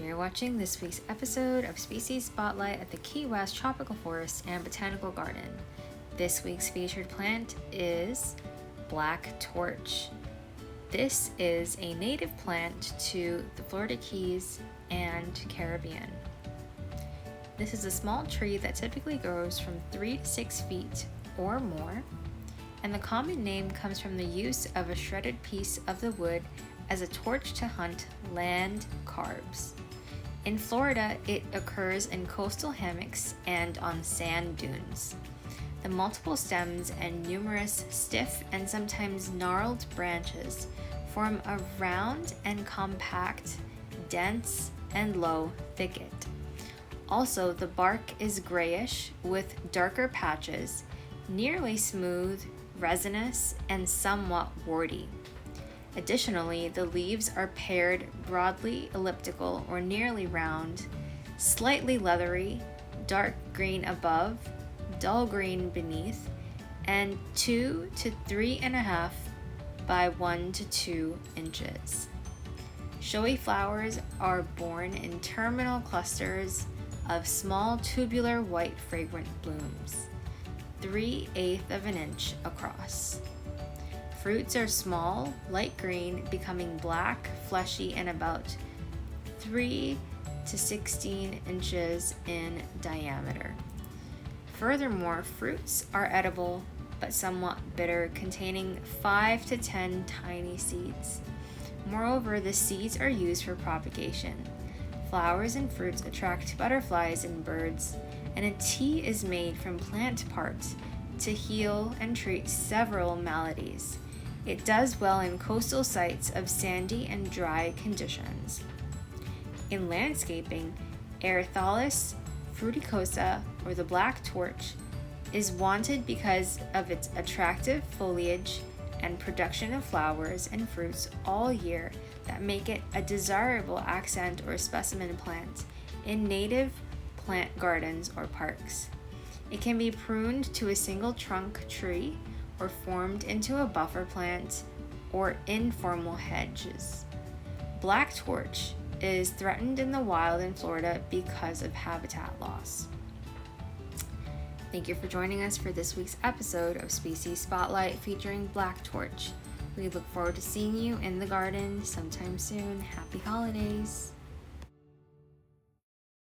You're watching this week's episode of Species Spotlight at the Key West Tropical Forest and Botanical Garden. This week's featured plant is Black Torch. This is a native plant to the Florida Keys and Caribbean. This is a small tree that typically grows from 3 to 6 feet or more, and the common name comes from the use of a shredded piece of the wood as a torch to hunt land crabs. In Florida, it occurs in coastal hammocks and on sand dunes. The multiple stems and numerous stiff and sometimes gnarled branches form a round and compact, dense and low thicket. Also, the bark is grayish with darker patches, nearly smooth, resinous, and somewhat warty. Additionally, the leaves are paired broadly elliptical or nearly round, slightly leathery, dark green above, dull green beneath, and 2 to 3.5 by 1 to 2 inches. Showy flowers are borne in terminal clusters of small tubular white fragrant blooms, 3/8 of an inch across. Fruits are small, light green, becoming black, fleshy, and about 3 to 16 inches in diameter. Furthermore, fruits are edible but somewhat bitter, containing 5 to 10 tiny seeds. Moreover, the seeds are used for propagation. Flowers and fruits attract butterflies and birds, and a tea is made from plant parts to heal and treat several maladies. It does well in coastal sites of sandy and dry conditions. In landscaping, Erythalis fruticosa, or the black torch, is wanted because of its attractive foliage and production of flowers and fruits all year that make it a desirable accent or specimen plant in native plant gardens or parks. It can be pruned to a single trunk tree or formed into a buffer plant or informal hedges. Black torch is threatened in the wild in Florida because of habitat loss. Thank you for joining us for this week's episode of Species Spotlight featuring Black Torch. We look forward to seeing you in the garden sometime soon. Happy holidays!